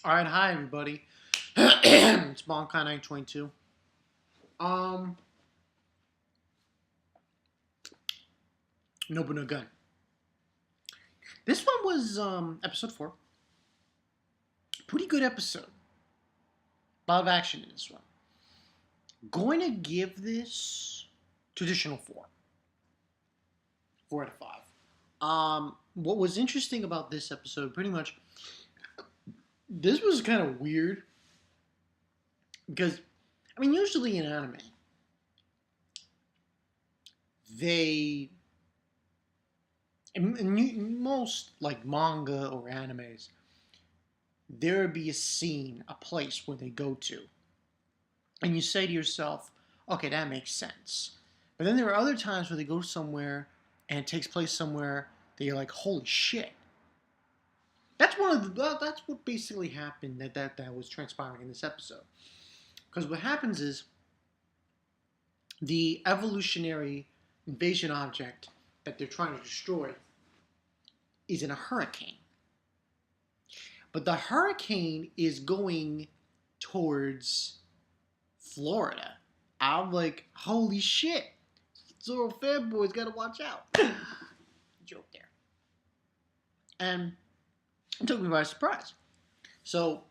All right, hi everybody. It's Bonkai922. Um, Nobunagun. This one was episode 4. Pretty good episode. A lot of action in this one. Going to give this traditional 4. 4 out of 5. What was interesting about this episode, pretty much, this was kind of weird because, usually in anime, they in most like manga or animes, there would be a scene, a place where they go to, and you say to yourself, "Okay, that makes sense." But then there are other times where they go somewhere and it takes place somewhere that you're like, "Holy shit!" That's what basically happened. That was transpiring in this episode. Because what happens is the evolutionary invasion object that they're trying to destroy is in a hurricane. But the hurricane is going towards Florida. I'm like, holy shit. Zoro fanboys gotta watch out. Joke there. And it took me by surprise. So,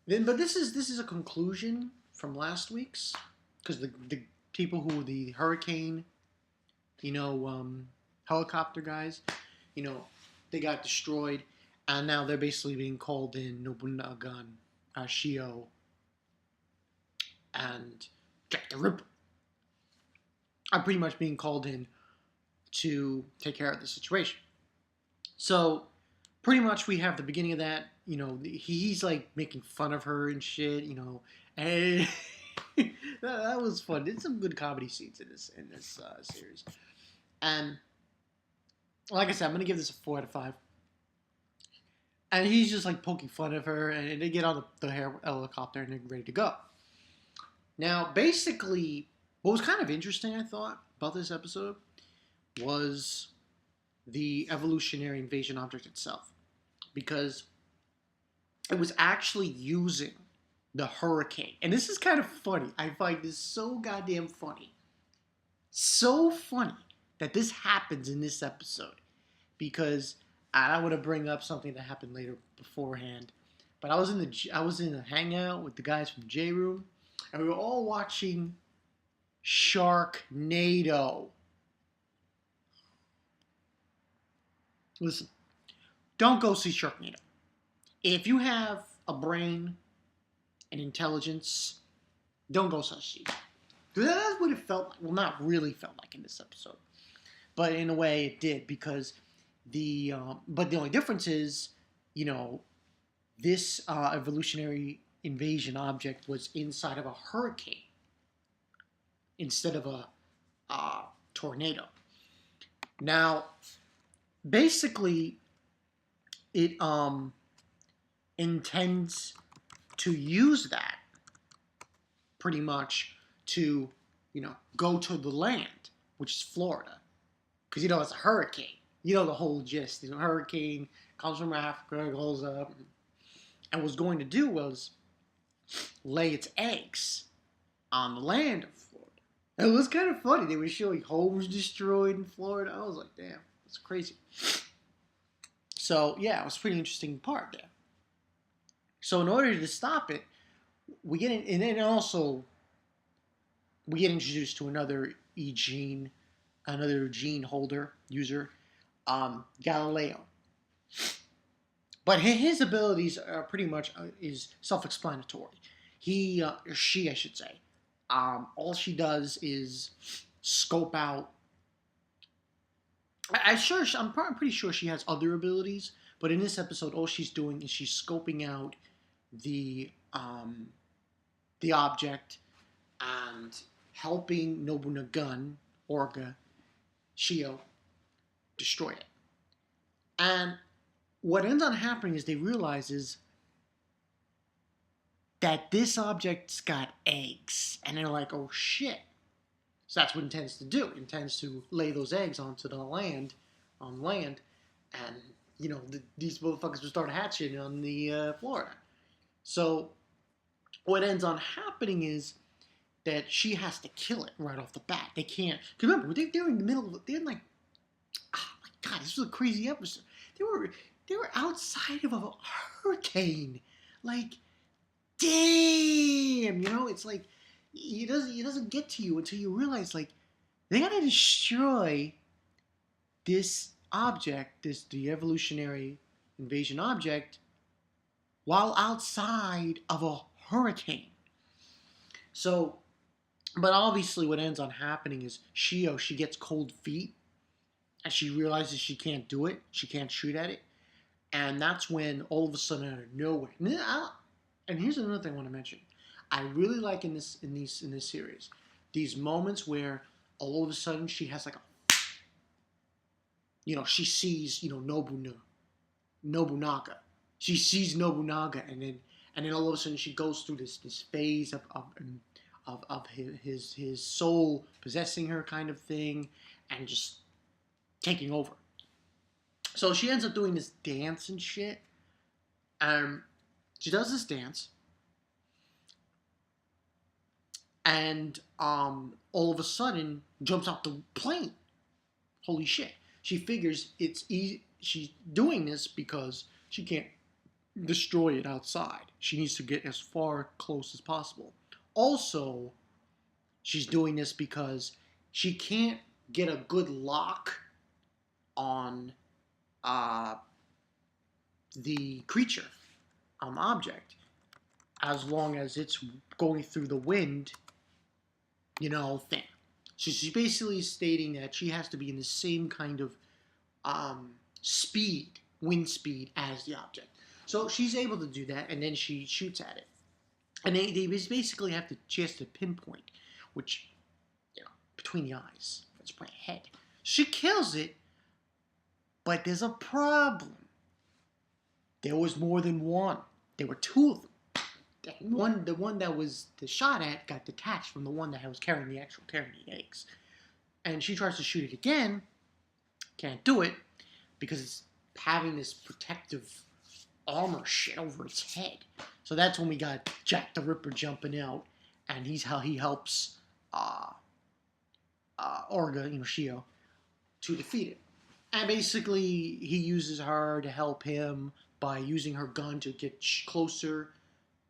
but this is a conclusion from last week's. Because the people who were the hurricane, helicopter guys, they got destroyed. And now they're basically being called in Nobunagun, Shio, and Jack the Ripper are pretty much being called in to take care of the situation. So, pretty much we have the beginning of that. He's like making fun of her and shit. And that was fun. There's some good comedy scenes in this series. And like I said, I'm gonna give this a 4 out of 5. And he's just like poking fun of her, and they get on the helicopter and they're ready to go. Now, basically, what was kind of interesting, I thought, about this episode was the evolutionary invasion object itself. Because it was actually using the hurricane. And this is kind of funny. I find this so goddamn funny. So funny that this happens in this episode. Because I want to bring up something that happened later beforehand. But I was in a hangout with the guys from J Room, and we were all watching Sharknado. Listen, don't go see Sharknado. If you have a brain and intelligence, don't go see it. That's what it felt like. Well, not really felt like in this episode, but in a way it did, because but the only difference is, this evolutionary invasion object was inside of a hurricane instead of a tornado. Now, basically, it intends to use that pretty much to, go to the land, which is Florida, because it's a hurricane. The whole gist. Hurricane comes from Africa, goes up, and was going to do was lay its eggs on the land of Florida. It was kind of funny. They were showing homes destroyed in Florida. I was like, damn, that's crazy. So, yeah, it was a pretty interesting part there. So, in order to stop it, we get introduced to another gene holder user, Galileo. But his abilities are pretty much is self-explanatory. She, I should say, all she does is scope out. I'm pretty sure she has other abilities, but in this episode, all she's doing is she's scoping out the object and helping Nobunagun, Orga, Shio, destroy it. And what ends up happening is they realize that this object's got eggs. And they're like, oh shit. So that's what it intends to do. It intends to lay those eggs onto the land, and, these motherfuckers will start hatching on the Florida. So what ends on happening is that she has to kill it right off the bat. They can't. Cause remember, they're in the middle of. They're in like, oh my god, this was a crazy episode. They were outside of a hurricane. Like, damn, it's like it doesn't get to you until you realize like they gotta destroy this object, the evolutionary invasion object, while outside of a hurricane. So, but obviously, what ends on happening is Shio, she gets cold feet, and she realizes she can't do it. She can't shoot at it, and that's when all of a sudden, out of nowhere, and here's another thing I want to mention. I really like in this series these moments where all of a sudden she has like a, she sees Nobunaga. She sees Nobunaga, and then all of a sudden she goes through this phase of his soul possessing her kind of thing, and just taking over. So she ends up doing this dance and shit. She does this dance, and all of a sudden jumps out the plane. Holy shit! She figures it's easy. She's doing this because she can't destroy it outside. She needs to get as far close as possible. Also, she's doing this because she can't get a good lock on the creature, object, as long as it's going through the wind, thing. So she's basically stating that she has to be in the same kind of wind speed as the object. So she's able to do that, and then she shoots at it. And they basically she has to pinpoint, which, between the eyes, that's my head. She kills it, but there's a problem. There was more than one. There were two of them. The one that was the shot at got detached from the one that was carrying the eggs. And she tries to shoot it again, can't do it, because it's having this protective armor shit over its head. So that's when we got Jack the Ripper jumping out, and he helps Orga, Shio, to defeat it. And basically, he uses her to help him by using her gun to get closer.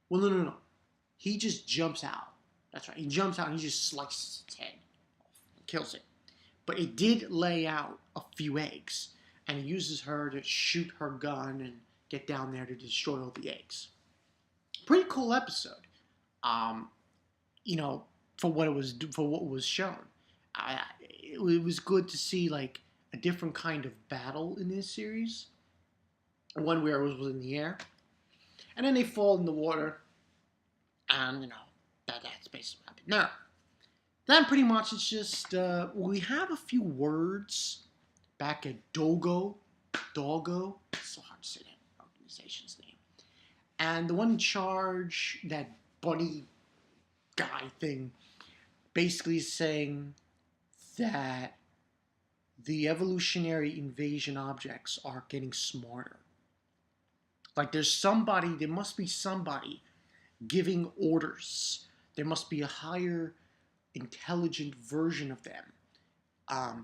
Well, no. He just jumps out. That's right. He jumps out and he just slices its head off and kills it. But it did lay out a few eggs, and he uses her to shoot her gun and get down there to destroy all the eggs. Pretty cool episode. For what was shown. It was good to see like a different kind of battle in this series. One where it was in the air, and then they fall in the water, and that's basically what happened. Now, then pretty much it's just we have a few words back at Doggo. It's so hard to say that organization's name. And the one in charge, that bunny guy thing, basically is saying that the evolutionary invasion objects are getting smarter. Like there must be somebody giving orders. There must be a higher intelligent version of them,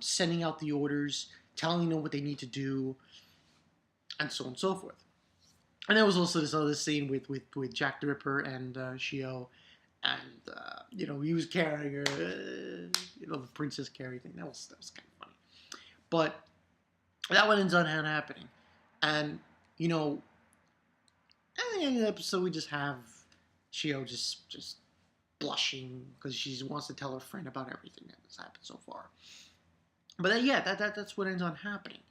sending out the orders, telling them what they need to do, and so on and so forth. And there was also this other scene with Jack the Ripper and Shio, and he was carrying her, the Princess Carrie thing. That was kind of funny, but that one ends up happening, and at the end of the episode we just have Shio just blushing because she wants to tell her friend about everything that has happened so far. But that's what ends on happening.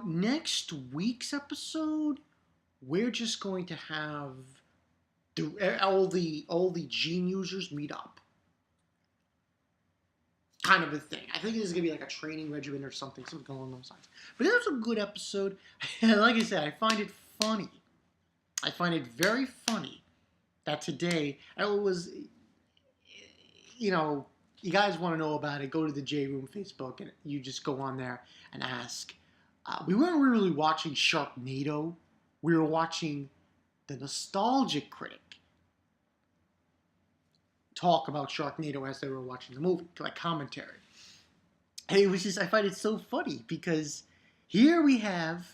Next week's episode, we're just going to have all the gene users meet up. Kind of a thing. I think this is gonna be like a training regimen or something along those lines. But it was a good episode. Like I said, I find it funny. I find it very funny that today it was. You guys want to know about it, go to the J Room Facebook, and you just go on there and ask. We weren't really watching Sharknado. We were watching the nostalgic critic, talk about Sharknado as they were watching the movie, like commentary. And it was just, I find it so funny because here we have,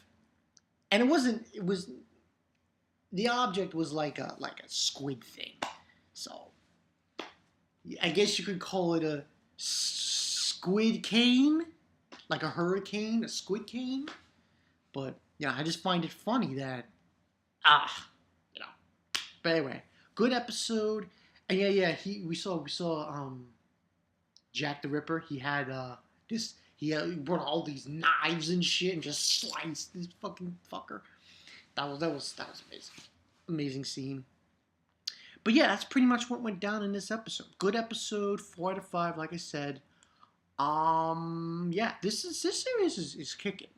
and it was, the object was like a squid thing. So I guess you could call it a squid cane, like a hurricane, a squid cane. But yeah, I just find it funny that you know. But anyway, good episode. And yeah, we saw Jack the Ripper. He had this. He brought all these knives and shit and just sliced this fucking fucker. That was amazing, amazing scene. But yeah, that's pretty much what went down in this episode. Good episode, 4 out of 5. Like I said, yeah, this series is kicking.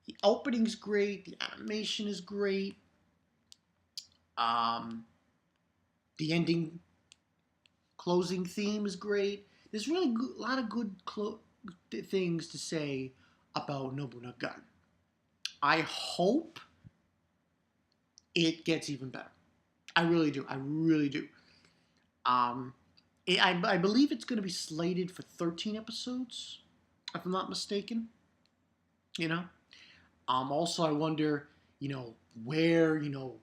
The opening's great. The animation is great. The ending, closing theme is great. There's really a lot of good things to say about Nobunagun. I hope it gets even better. I really do. I really do. I believe it's going to be slated for 13 episodes, if I'm not mistaken. You know. Also, I wonder, where, the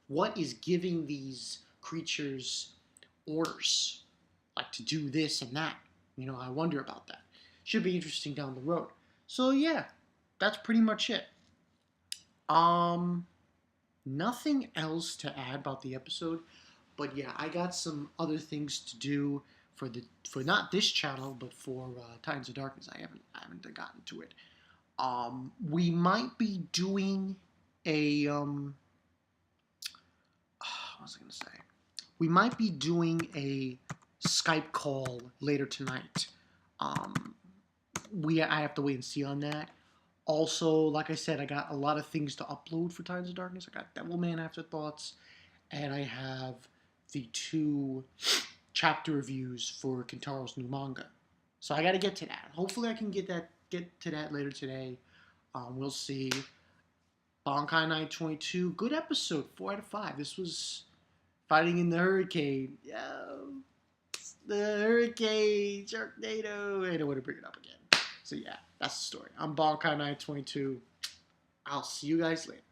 what is giving these creatures orders, like to do this and that. I wonder about that. Should be interesting down the road. So yeah, that's pretty much it. Nothing else to add about the episode, but yeah, I got some other things to do for not this channel, but for Titans of Darkness. I haven't gotten to it. We might be doing a what was I gonna say? We might be doing a Skype call later tonight. I have to wait and see on that. Also, like I said, I got a lot of things to upload for Titans of Darkness. I got Devilman Afterthoughts, and I have the 2 chapter reviews for Kintaro's new manga. So I got to get to that. Hopefully, I can get to that later today. We'll see. Bankai Night 22, good episode, 4 out of 5. This was fighting in the hurricane. The hurricane, Sharknado. I don't want to bring it up again. So yeah, that's the story. I'm Bankai Night 22. I'll see you guys later.